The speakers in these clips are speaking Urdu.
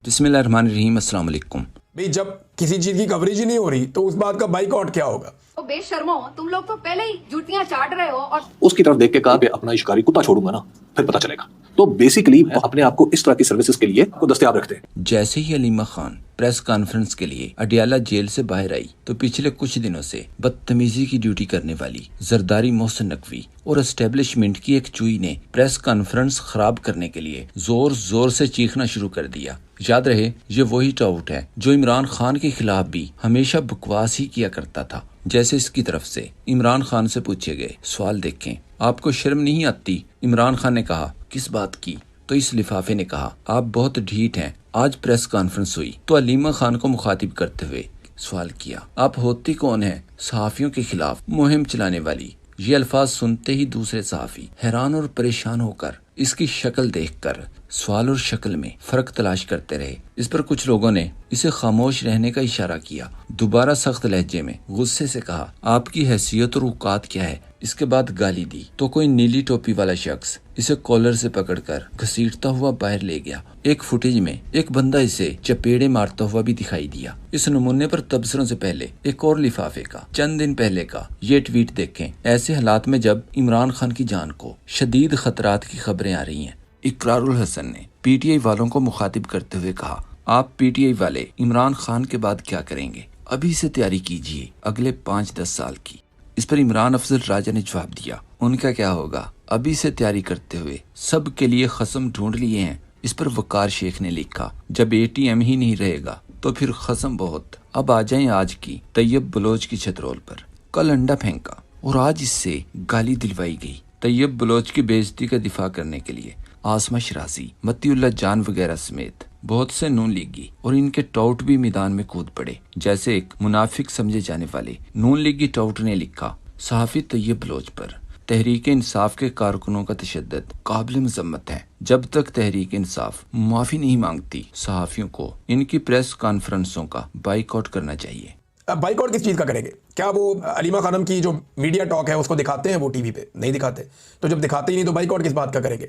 بسم اللہ الرحمن الرحیم، السلام علیکم۔ بھئی جب کسی چیز کی کوریج ہی نہیں ہو رہی تو اس بات کا بائیک آؤٹ کیا ہوگا؟ تو بے شرمو، تم لوگ تو پہلے ہی جوتیاں چاٹ رہے ہو اور اس کی طرف دیکھ کے کہا کہ اپنا شکاری کتا چھوڑوں گا نا پھر پتہ چلے گا۔ تو بیسیکلی اپنے آپ کو اس طرح کی سروسز کے لیے کو دستیاب رکھتے ہیں۔ جیسے ہی علیمہ خان پریس کانفرنس کے لیے اڈیالہ جیل سے باہر آئی تو پچھلے کچھ دنوں سے بدتمیزی کی ڈیوٹی کرنے والی زرداری محسن نقوی اور اسٹیبلشمنٹ کی ایک چوئی نے پریس کانفرنس خراب کرنے کے لیے زور زور سے چیخنا شروع کر دیا۔ یاد رہے یہ وہی ٹاؤٹ ہے جو عمران خان کے خلاف بھی ہمیشہ بکواس ہی کیا کرتا تھا۔ جیسے اس کی طرف سے عمران خان سے پوچھے گئے سوال دیکھیں، آپ کو شرم نہیں آتی؟ عمران خان نے کہا کس بات کی؟ تو اس لفافے نے کہا آپ بہت ڈھیٹ ہیں۔ آج پریس کانفرنس ہوئی تو علیمہ خان کو مخاطب کرتے ہوئے سوال کیا آپ ہوتی کون ہیں؟ صحافیوں کے خلاف مہم چلانے والی۔ یہ الفاظ سنتے ہی دوسرے صحافی حیران اور پریشان ہو کر اس کی شکل دیکھ کر سوال اور شکل میں فرق تلاش کرتے رہے۔ اس پر کچھ لوگوں نے اسے خاموش رہنے کا اشارہ کیا۔ دوبارہ سخت لہجے میں غصے سے کہا آپ کی حیثیت اور اوقات کیا ہے؟ اس کے بعد گالی دی تو کوئی نیلی ٹوپی والا شخص اسے کالر سے پکڑ کر گھسیٹتا ہوا باہر لے گیا۔ ایک فوٹیج میں ایک بندہ اسے چپیڑے مارتا ہوا بھی دکھائی دیا۔ اس نمونے پر تبصروں سے پہلے ایک اور لفافے کا چند دن پہلے کا یہ ٹویٹ دیکھیں۔ ایسے حالات میں جب عمران خان کی جان کو شدید خطرات کی خبریں آ رہی ہیں، اقرار الحسن نے پی ٹی آئی والوں کو مخاطب کرتے ہوئے کہا آپ پی ٹی آئی والے عمران خان کے بعد کیا کریں گے؟ ابھی سے تیاری کیجیے اگلے 5-10 سال کی۔ اس پر عمران افضل راجہ نے جواب دیا ان کا کیا ہوگا؟ ابھی سے تیاری کرتے ہوئے سب کے لیے خصم ڈھونڈ لیے ہیں۔ اس پر وقار شیخ نے لکھا جب اے ٹی ایم ہی نہیں رہے گا تو پھر خصم بہت۔ اب آ جائیں آج کی طیب بلوچ کی چھترول پر۔ کل انڈا پھینکا اور آج اس سے گالی دلوائی گئی۔ طیب بلوچ کی بے عزتی کا دفاع کرنے کے لیے آسمہ شرازی، متی اللہ جان وغیرہ سمیت بہت سے نون لیگی اور ان کے ٹاؤٹ بھی میدان میں کود پڑے۔ جیسے ایک منافق سمجھے جانے والے نون لیگی ٹاؤٹ نے لکھا صحافی طیب بلوچ پر تحریک انصاف کے کارکنوں کا تشدد قابل مذمت ہے۔ جب تک تحریک انصاف معافی نہیں مانگتی صحافیوں کو ان کی پریس کانفرنسوں کا بائیک آؤٹ کرنا چاہیے۔ اب بائیک آؤٹ کس چیز کا کریں گے؟ کیا وہ علیمہ خانم کی جو میڈیا ٹاک ہے اس کو دکھاتے ہیں وہ ٹی وی پہ؟ نہیں دکھاتے۔ تو جب دکھاتے ہی نہیں تو بائیک آؤٹ کس بات کا کریں گے؟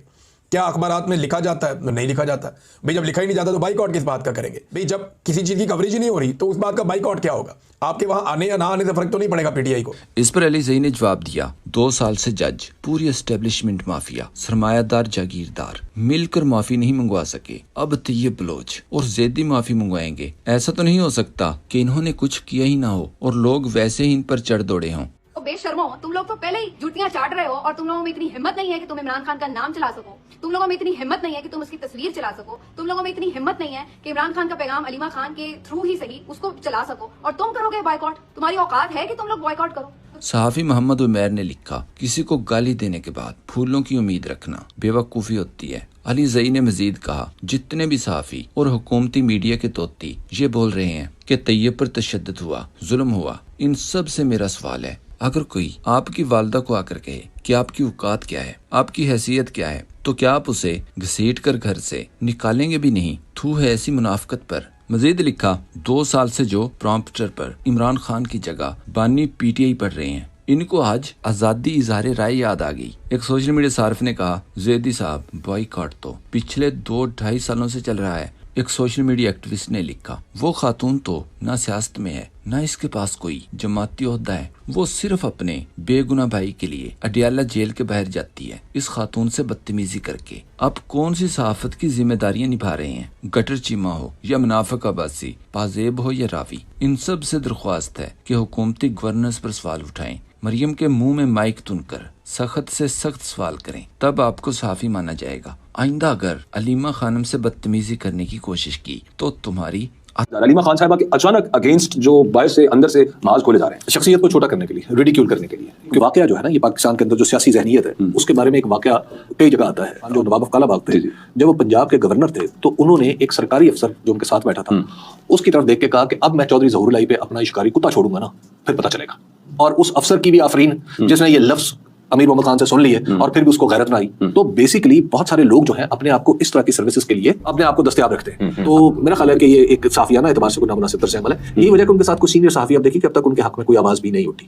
کیا اخبارات میں لکھا جاتا ہے؟ نہیں لکھا جاتا۔ بھئی جب لکھا ہی نہیں جاتا تو بائیک آؤٹ کس بات کا کریں گے؟ بھئی جب کسی چیز کی کوریج ہی نہیں ہو رہی تو اس بات کا بائیک آؤٹ کیا ہوگا؟ آپ کے وہاں آنے یا نہ آنے سے فرق تو نہیں پڑے گا پی ٹی آئی کو؟ اس پر علی زئی نے جواب دیا 2 سال سے جج پوری اسٹیبلشمنٹ مافیا سرمایہ دار جاگیردار مل کر معافی نہیں منگوا سکے، اب طیب بلوچ اور زیدی معافی منگوائیں گے؟ ایسا تو نہیں ہو سکتا کہ انہوں نے کچھ کیا ہی نہ ہو اور لوگ ویسے ہی ان پر چڑھ دوڑے ہوں۔ تو بے شرمو، تم لوگ تو پہلے ہی جوتیاں چاٹ رہے ہو اور تم لوگوں میں اتنی ہمت نہیں ہے کہ تم عمران خان کا نام چلا سکو۔ تم لوگوں میں اتنی ہمت نہیں ہے کہ تم اس کی تصویر چلا سکو۔ تم لوگوں میں اتنی ہمت نہیں ہے کہ عمران خان کا پیغام علیمہ خان کے تھرو ہی صحیح اس کو چلا سکو، اور تم کرو گے بائیک آؤٹ؟ تمہاری اوقات ہے کہ تم لوگ بائیک آؤٹ کرو؟ صحافی محمد عمیر نے لکھا کسی کو گالی دینے کے بعد پھولوں کی امید رکھنا بے وقوفی ہوتی ہے۔ علی زئی نے مزید کہا جتنے بھی صحافی اور حکومتی میڈیا کے توتی یہ بول رہے ہیں کہ طیب پر تشدد ہوا، ظلم ہوا، ان سب سے میرا سوال ہے اگر کوئی آپ کی والدہ کو آ کر کہے کہ آپ کی اوقات کیا ہے، آپ کی حیثیت کیا ہے، تو کیا آپ اسے گھسیٹ کر گھر سے نکالیں گے بھی نہیں؟ تھو ہے ایسی منافقت پر۔ مزید لکھا 2 سال سے جو پرومپٹر پر عمران خان کی جگہ بانی پی ٹی آئی پڑھ رہے ہیں ان کو آج آزادی اظہار رائے یاد آ گئی۔ ایک سوشل میڈیا صارف نے کہا زیدی صاحب بائیکاٹ تو پچھلے 2-2.5 سالوں سے چل رہا ہے۔ ایک سوشل میڈیا ایکٹیوسٹ نے لکھا وہ خاتون تو نہ سیاست میں ہے نہ اس کے پاس کوئی جماعتی عہدہ ہے، وہ صرف اپنے بے گناہ بھائی کے لیے اڈیالہ جیل کے باہر جاتی ہے اس خاتون سے بدتمیزی کر کے۔ اب کون سی صحافت کی ذمہ داریاں نبھا رہے ہیں؟ گٹر چیما ہو یا منافق عباسی، پازیب ہو یا راوی، ان سب سے درخواست ہے کہ حکومتی گورننس پر سوال اٹھائیں، مریم کے منہ میں مائک تن کر سخت سے سخت سوال کریں، تب آپ کو صحافی مانا جائے گا۔ آئندہ اگر علیمہ خانم سے بدتمیزی کرنے کی کوشش کی تو تمہاری علیمہ خان صاحبہ کے اچانک اگینسٹ جو باہر سے اندر سے محاذ کھولے جا رہے ہیں شخصیت کو چھوٹا کرنے کے لیے، ریڈیکیول کرنے کے لیے۔ کہ واقعہ جو ہے نا یہ پاکستان کے اندر جو سیاسی ذہنیت ہے اس کے بارے میں ایک واقعہ کئی جگہ آتا ہے۔ جو نواب کالا باغ تھے جب وہ پنجاب کے گورنر تھے تو انہوں نے ایک سرکاری افسر جو ان کے ساتھ بیٹھا تھا اس کی طرف دیکھ کے کہا کہ اب میں چودھری ظہور الہی پہ اپنا شکاری کتا چھوڑوں گا نا پھر پتہ چلے گا۔ اور اس افسر کی بھی آفرین جس نے یہ لفظ امیر محمد خان سے سن لی ہے اور پھر بھی اس کو غیرت نہ آئی، تو بیسیکلی بہت سارے لوگ جو ہیں اپنے آپ کو اس طرح کی سروسز کے لیے اپنے آپ کو دستیاب رکھتے ہیں. تو میرا خیال ہے کہ یہ ایک صحافیانہ اعتبار سے کوئی نامناسب طرز عمل ہے. یہی وجہ کہ ان کے ساتھ کوئی سینئر صحافی آپ دیکھیں کہ اب تک ان کے حق میں کوئی آواز بھی نہیں اٹھی.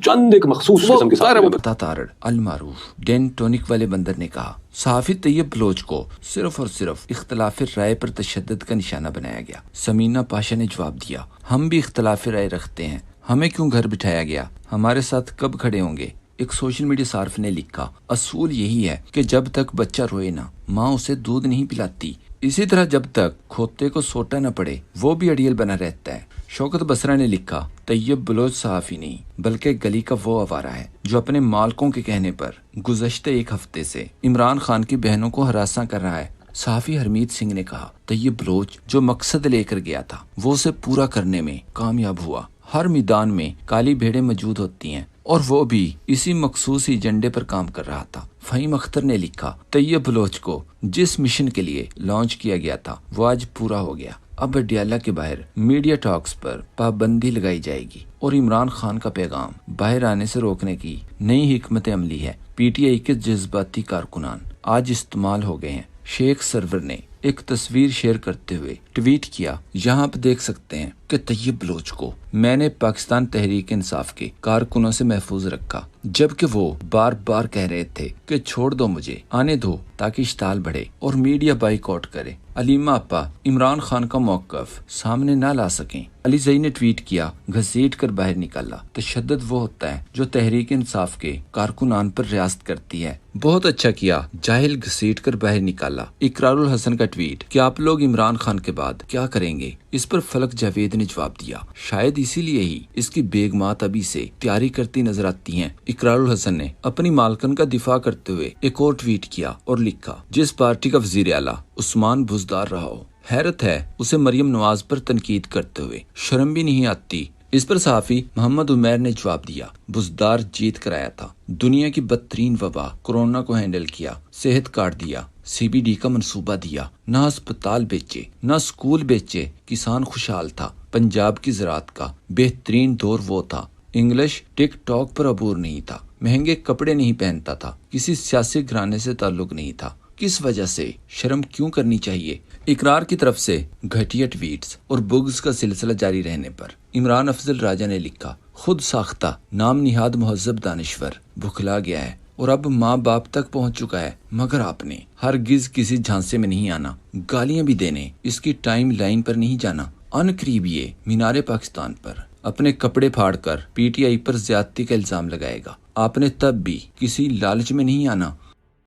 چند ایک مخصوص قسم کے صحافی بتا تارڑ المعروف ڈین ٹونک والے بندر نے کہا صحافی طیب بلوچ کو صرف اور صرف اختلاف رائے پر تشدد کا نشانہ بنایا گیا. سمینہ پاشا نے جواب دیا ہم بھی اختلاف رائے رکھتے ہیں، ہمیں کیوں گھر بٹھایا گیا، ہمارے ساتھ کب کھڑے ہوں گے. ایک سوشل میڈیا صارف نے لکھا اصول یہی ہے کہ جب تک بچہ روئے نہ ماں اسے دودھ نہیں پلاتی، اسی طرح جب تک کھوتے کو سوٹا نہ پڑے وہ بھی اڑیل بنا رہتا ہے. شوکت بسرا نے لکھا طیب بلوچ صحافی نہیں بلکہ گلی کا وہ آوارہ ہے جو اپنے مالکوں کے کہنے پر گزشتہ ایک ہفتے سے عمران خان کی بہنوں کو ہراساں کر رہا ہے. صحافی ہرمیت سنگھ نے کہا طیب بلوچ جو مقصد لے کر گیا تھا وہ اسے پورا کرنے میں کامیاب ہوا. ہر میدان میں کالی بھیڑیں موجود ہوتی ہیں اور وہ بھی اسی مخصوص ایجنڈے پر کام کر رہا تھا. فہیم اختر نے لکھا طیب بلوچ کو جس مشن کے لیے لانچ کیا گیا تھا وہ آج پورا ہو گیا. اب اڈیالہ کے باہر میڈیا ٹاکس پر پابندی لگائی جائے گی اور عمران خان کا پیغام باہر آنے سے روکنے کی نئی حکمت عملی ہے. پی ٹی آئی کے جذباتی کارکنان آج استعمال ہو گئے ہیں. شیخ سرور نے ایک تصویر شیئر کرتے ہوئے ٹویٹ کیا یہاں آپ دیکھ سکتے ہیں کہ طیب بلوچ کو میں نے پاکستان تحریک انصاف کے کارکنوں سے محفوظ رکھا جبکہ وہ بار بار کہہ رہے تھے کہ چھوڑ دو مجھے آنے دو تاکہ اشتعال بڑھے اور میڈیا بائیکاٹ کرے. علیمہ اپا عمران خان کا موقف سامنے نہ لا سکیں. علی زئی نے ٹویٹ کیا گھسیٹ کر باہر نکالا. تشدد وہ ہوتا ہے جو تحریک انصاف کے کارکنان پر ریاست کرتی ہے. بہت اچھا کیا جاہل گھسیٹ کر باہر نکالا. اقرار الحسن کا ٹویٹ کہ آپ لوگ عمران خان کے بعد کیا کریں گے. اس پر فلک جاوید نے جواب دیا شاید اسی لیے ہی اس کی بیگمات ابھی سے تیاری کرتی نظر آتی ہیں. اقرار الحسن نے اپنی مالکن کا دفاع کرتے ہوئے ایک اور ٹویٹ کیا اور لکھا جس پارٹی کا وزیر اعلیٰ عثمان بزدار رہا ہو حیرت ہے اسے مریم نواز پر تنقید کرتے ہوئے شرم بھی نہیں آتی. اس پر صحافی محمد عمیر نے جواب دیا بزدار جیت کر آیا تھا، دنیا کی بدترین وبا کورونا کو ہینڈل کیا، صحت کارڈ دیا، سی بی ڈی کا منصوبہ دیا، نہ ہسپتال بیچے نہ سکول بیچے، کسان خوشحال تھا. پنجاب کی زراعت کا بہترین دور وہ تھا. انگلش ٹک ٹاک پر عبور نہیں تھا، مہنگے کپڑے نہیں پہنتا تھا، کسی سیاسی گھرانے سے تعلق نہیں تھا. کس وجہ سے شرم کیوں کرنی چاہیے. اقرار کی طرف سے گھٹیا ٹویٹس اور بغض کا سلسلہ جاری رہنے پر عمران افضل راجہ نے لکھا خود ساختہ نام نہاد مہذب دانشور بھکلا گیا ہے اور اب ماں باپ تک پہنچ چکا ہے مگر آپ نے ہرگز کسی جھانسے میں نہیں آنا، گالیاں بھی دینے اس کی ٹائم لائن پر نہیں جانا. ان قریب یہ مینار پاکستان پر اپنے کپڑے پھاڑ کر پی ٹی آئی پر زیادتی کا الزام لگائے گا. آپ نے تب بھی کسی لالچ میں نہیں آنا.